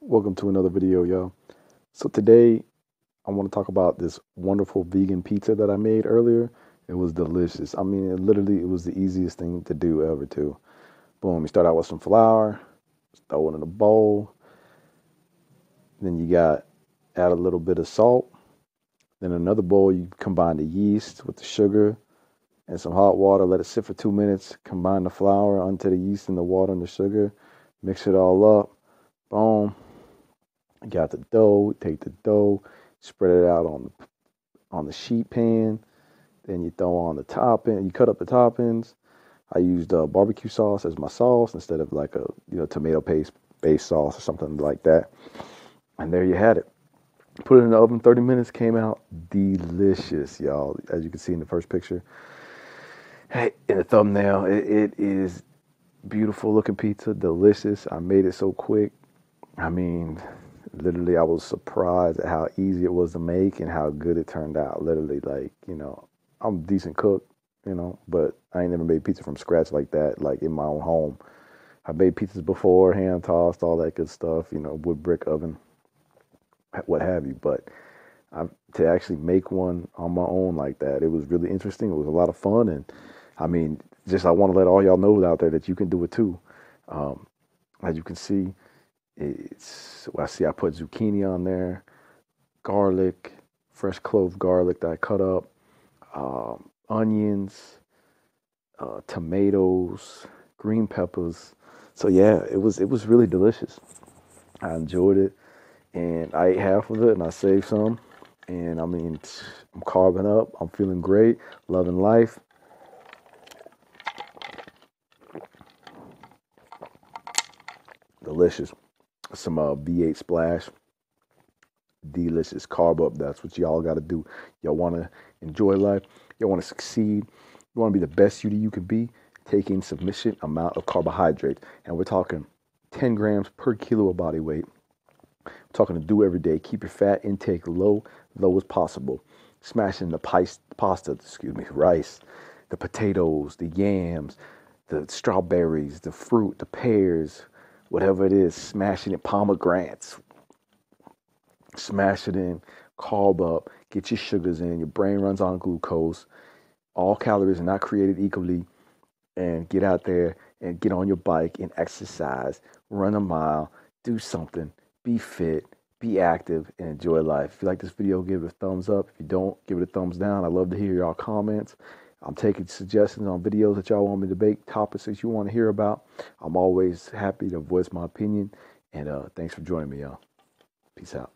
Welcome to another video, y'all. So today I want to talk about this wonderful vegan pizza that I made earlier. It was delicious. I mean, it was the easiest thing to do ever too. Boom, you start out with some flour, throw it in a bowl. Then add a little bit of salt. Then in another bowl, you combine the yeast with the sugar and some hot water. Let it sit for 2 minutes. Combine the flour onto the yeast and the water and the sugar. Mix it all up. Boom. You got the dough. Take the dough, spread it out on the sheet pan. Then you throw on the topping. You cut up the toppings. I used barbecue sauce as my sauce instead of like a tomato paste based sauce or something like that. And there you had it. Put it in the oven. 30 minutes. Came out delicious, y'all. As you can see in the first picture. Hey, in the thumbnail, it is beautiful looking pizza. Delicious. I made it so quick. I mean, literally, I was surprised at how easy it was to make and how good it turned out. Literally, I'm a decent cook, but I ain't never made pizza from scratch like that, like in my own home. I made pizzas before, hand tossed, all that good stuff, wood brick oven, what have you. But to actually make one on my own like that, it was really interesting. It was a lot of fun. And I mean, I want to let all y'all know out there that you can do it too. As you can see, I put zucchini on there, garlic, fresh clove garlic that I cut up, onions, tomatoes, green peppers. So yeah, it was really delicious. I enjoyed it, and I ate half of it, and I saved some. And I mean, I'm carving up. I'm feeling great, loving life. Delicious. Some V8 splash. Delicious. Carb up. That's what y'all got to do. Y'all want to enjoy life. Y'all want to succeed. You want to be the best you can be. Taking sufficient amount of carbohydrates. And we're talking 10 grams per kilo of body weight. We're talking to do every day. Keep your fat intake low as possible. Smashing the pasta, rice, the potatoes, the yams, the strawberries, the fruit, the pears, whatever it is, smashing it, pomegranates, smash it in, carb up, get your sugars in, your brain runs on glucose, all calories are not created equally, and get out there and get on your bike and exercise, run a mile, do something, be fit, be active, and enjoy life. If you like this video, give it a thumbs up. If you don't, give it a thumbs down. I love to hear y'all comments. I'm taking suggestions on videos that y'all want me to debate, topics that you want to hear about. I'm always happy to voice my opinion. And thanks for joining me, y'all. Peace out.